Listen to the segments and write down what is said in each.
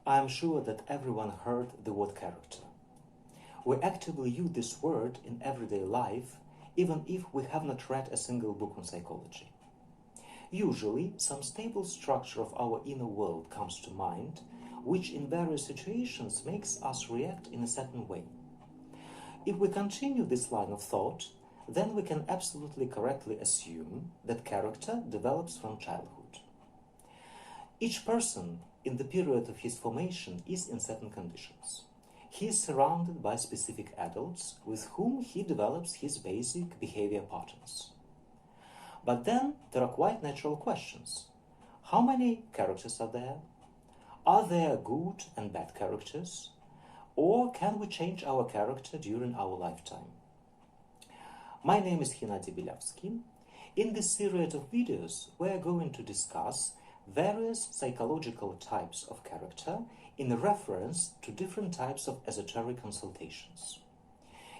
I am sure that everyone heard the word character. We actively use this word in everyday life, even if we have not read a single book on psychology. Usually, some stable structure of our inner world comes to mind, which in various situations makes us react in a certain way. If we continue this line of thought, then we can absolutely correctly assume that character develops from childhood. Each person in the period of his formation is in certain conditions. He is surrounded by specific adults with whom he develops his basic behavior patterns. But then there are quite natural questions. How many characters are there? Are there good and bad characters? Or can we change our character during our lifetime? My name is Hennady Belявsky. In this series of videos, we are going to discuss various psychological types of character in reference to different types of esoteric consultations.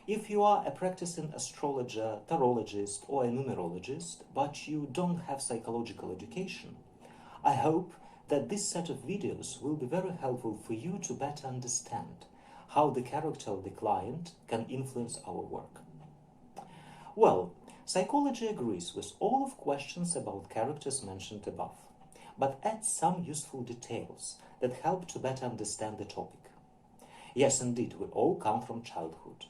If you are a practicing astrologer, tarologist, or a numerologist, but you don't have psychological education, I hope that this set of videos will be very helpful for you to better understand how the character of the client can influence our work. Well, psychology agrees with all of questions about characters mentioned above, but adds some useful details that help to better understand the topic. Yes, indeed, we all come from childhood.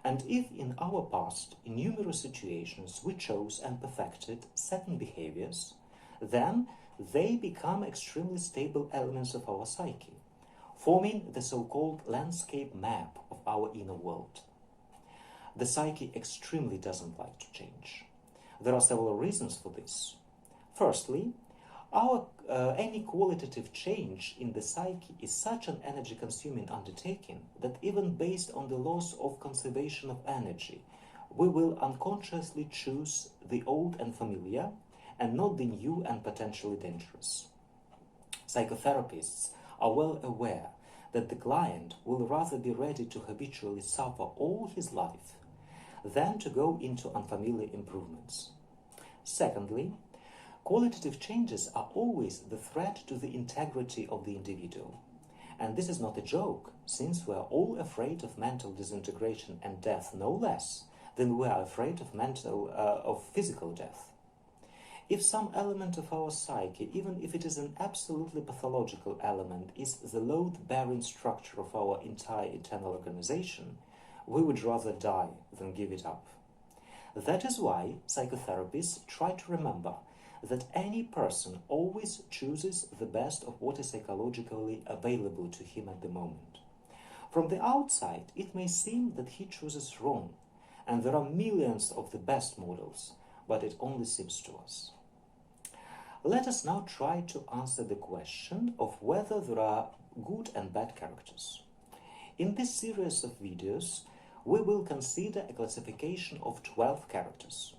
And if in our past, in numerous situations, we chose and perfected certain behaviors, then they become extremely stable elements of our psyche, forming the so-called landscape map of our inner world. The psyche extremely doesn't like to change. There are several reasons for this. Firstly, any qualitative change in the psyche is such an energy-consuming undertaking that even based on the laws of conservation of energy, we will unconsciously choose the old and familiar and not the new and potentially dangerous. Psychotherapists are well aware that the client will rather be ready to habitually suffer all his life than to go into unfamiliar improvements. Secondly, qualitative changes are always the threat to the integrity of the individual. And this is not a joke, since we are all afraid of mental disintegration and death no less than we are afraid of physical death. If some element of our psyche, even if it is an absolutely pathological element, is the load-bearing structure of our entire internal organization, we would rather die than give it up. That is why psychotherapists try to remember that any person always chooses the best of what is psychologically available to him at the moment. From the outside, it may seem that he chooses wrong, and there are millions of the best models, but it only seems to us. Let us now try to answer the question of whether there are good and bad characters. In this series of videos, we will consider a classification of 12 characters,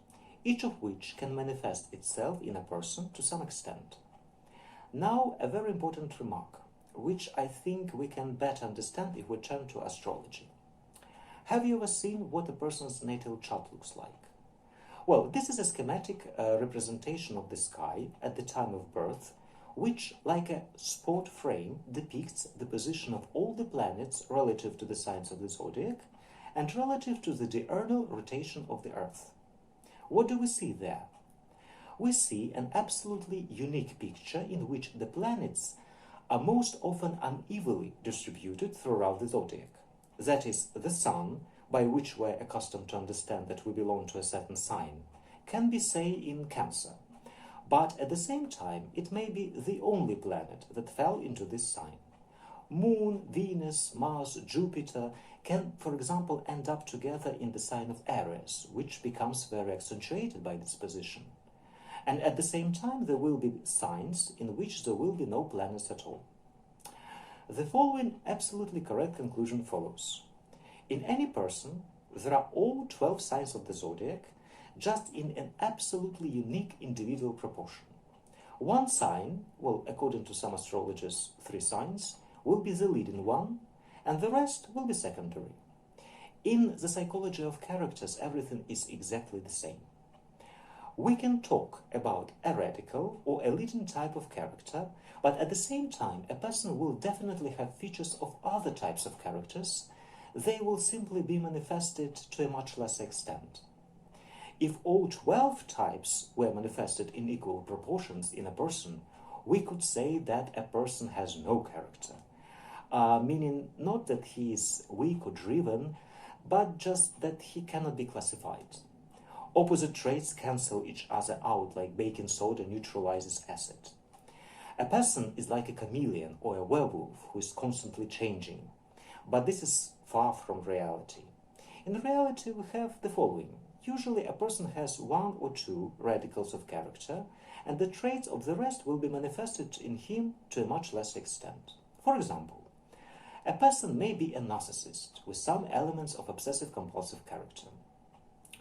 each of which can manifest itself in a person to some extent. Now, a very important remark, which I think we can better understand if we turn to astrology. Have you ever seen what a person's natal chart looks like? Well, this is a schematic representation of the sky at the time of birth, which, like a sport frame, depicts the position of all the planets relative to the signs of the zodiac and relative to the diurnal rotation of the Earth. What do we see there? We see an absolutely unique picture in which the planets are most often unevenly distributed throughout the zodiac. That is, the Sun, by which we're accustomed to understand that we belong to a certain sign, can be, say, in Cancer. But at the same time, it may be the only planet that fell into this sign. Moon, Venus, Mars, Jupiter can, for example, end up together in the sign of Aries, which becomes very accentuated by this position. And at the same time, there will be signs in which there will be no planets at all. The following absolutely correct conclusion follows. In any person, there are all 12 signs of the zodiac, just in an absolutely unique individual proportion. One sign, well, according to some astrologers, 3 signs, will be the leading one, and the rest will be secondary. In the psychology of characters, everything is exactly the same. We can talk about a radical or a leading type of character, but at the same time, a person will definitely have features of other types of characters. They will simply be manifested to a much less extent. If all 12 types were manifested in equal proportions in a person, we could say that a person has no character, meaning not that he is weak or driven, but just that he cannot be classified. Opposite traits cancel each other out like baking soda neutralizes acid. A person is like a chameleon or a werewolf who is constantly changing, but this is far from reality. In reality, we have the following. Usually, a person has one or two radicals of character, and the traits of the rest will be manifested in him to a much less extent. For example, a person may be a narcissist with some elements of obsessive-compulsive character.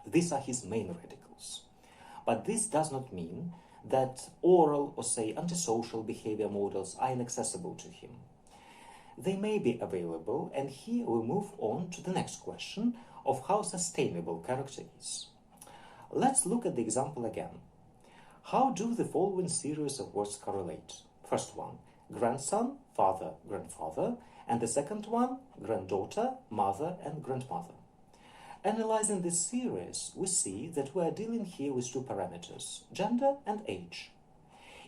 These are his main radicals. But this does not mean that oral or, say, antisocial behavior models are inaccessible to him. They may be available, and here we move on to the next question of how sustainable character is. Let's look at the example again. How do the following series of words correlate? First one, grandson, father, grandfather, and the second one, granddaughter, mother, and grandmother. Analyzing this series, we see that we are dealing here with two parameters, gender and age.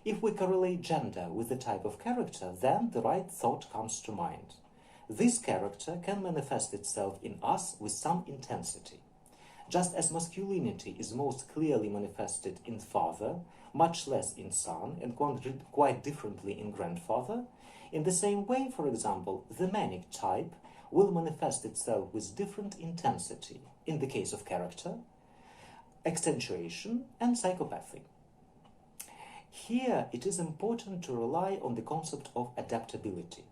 If we correlate gender with the type of character, then the right thought comes to mind. This character can manifest itself in us with some intensity. Just as masculinity is most clearly manifested in father, much less in son, and quite differently in grandfather, in the same way, for example, the manic type will manifest itself with different intensity in the case of character, accentuation, and psychopathy. Here, it is important to rely on the concept of adaptability.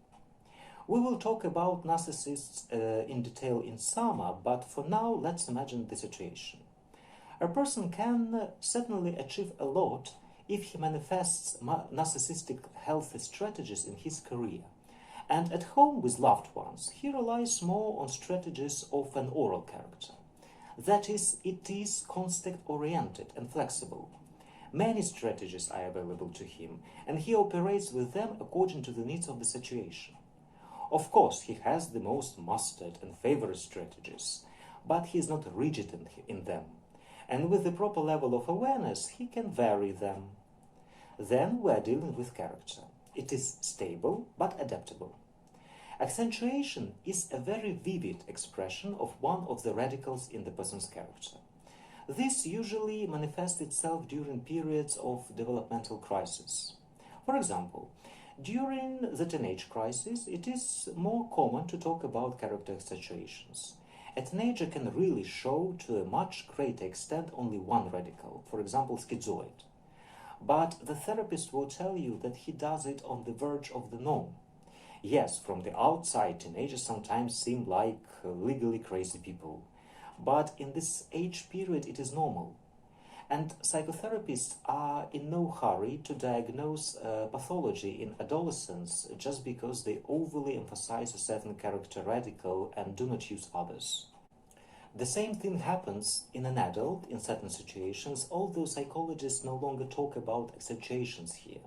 We will talk about narcissists in detail in summer, but for now, let's imagine the situation. A person can certainly achieve a lot if he manifests narcissistic healthy strategies in his career. And at home with loved ones, he relies more on strategies of an oral character. That is, it is context-oriented and flexible. Many strategies are available to him, and he operates with them according to the needs of the situation. Of course, he has the most mastered and favorite strategies, but he is not rigid in them, and with the proper level of awareness, he can vary them. Then we are dealing with character. It is stable but adaptable. Accentuation is a very vivid expression of one of the radicals in the person's character. This usually manifests itself during periods of developmental crisis. For example, during the teenage crisis, it is more common to talk about character accentuations. A teenager can really show to a much greater extent only one radical, for example, schizoid. But the therapist will tell you that he does it on the verge of the norm. Yes, from the outside, teenagers sometimes seem like legally crazy people. But in this age period, it is normal. And psychotherapists are in no hurry to diagnose pathology in adolescents just because they overly emphasize a certain character radical and do not use others. The same thing happens in an adult in certain situations, although psychologists no longer talk about accentuations here.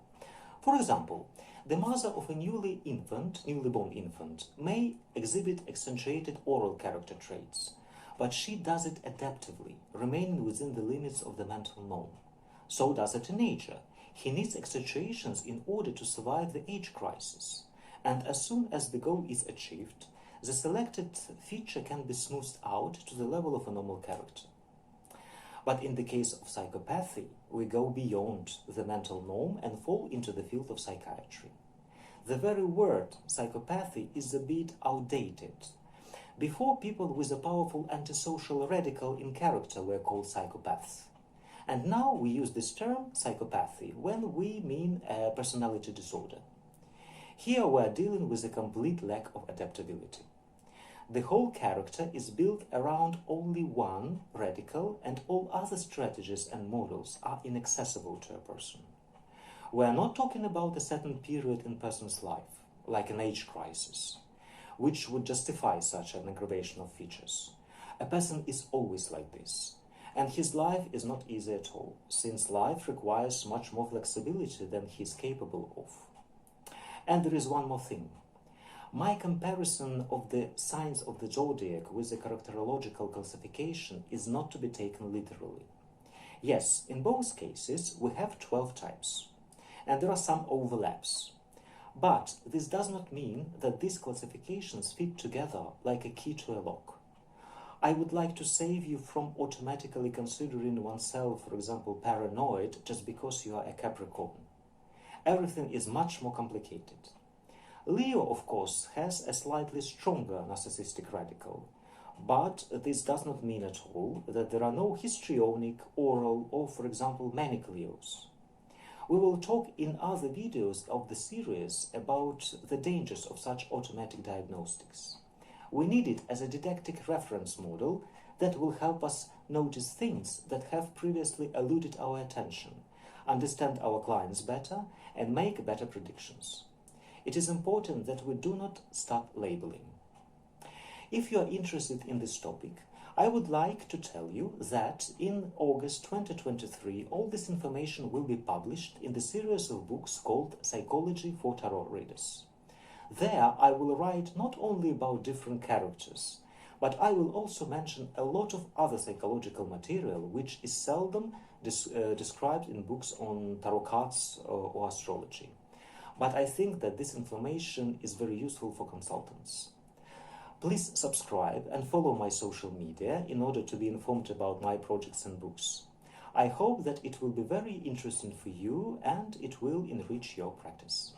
For example, the mother of a newly born infant may exhibit accentuated oral character traits, but she does it adaptively, remaining within the limits of the mental norm. So does a teenager. He needs accentuations in order to survive the age crisis. And as soon as the goal is achieved, the selected feature can be smoothed out to the level of a normal character. But in the case of psychopathy, we go beyond the mental norm and fall into the field of psychiatry. The very word psychopathy is a bit outdated. Before, people with a powerful antisocial radical in character were called psychopaths. And now we use this term psychopathy when we mean a personality disorder. Here we are dealing with a complete lack of adaptability. The whole character is built around only one radical, and all other strategies and models are inaccessible to a person. We are not talking about a certain period in a person's life, like an age crisis, which would justify such an aggravation of features. A person is always like this. And his life is not easy at all, since life requires much more flexibility than he is capable of. And there is one more thing. My comparison of the signs of the zodiac with the characterological classification is not to be taken literally. Yes, in both cases we have 12 types, and there are some overlaps. But this does not mean that these classifications fit together like a key to a lock. I would like to save you from automatically considering oneself, for example, paranoid just because you are a Capricorn. Everything is much more complicated. Leo, of course, has a slightly stronger narcissistic radical, but this does not mean at all that there are no histrionic, oral, or, for example, manic Leos. We will talk in other videos of the series about the dangers of such automatic diagnostics. We need it as a didactic reference model that will help us notice things that have previously eluded our attention, understand our clients better, and make better predictions. It is important that we do not start labeling. If you are interested in this topic, I would like to tell you that in August 2023, all this information will be published in the series of books called Psychology for Tarot Readers. There, I will write not only about different characters, but I will also mention a lot of other psychological material which is seldom described in books on tarot cards or astrology. But I think that this information is very useful for consultants. Please subscribe and follow my social media in order to be informed about my projects and books. I hope that it will be very interesting for you and it will enrich your practice.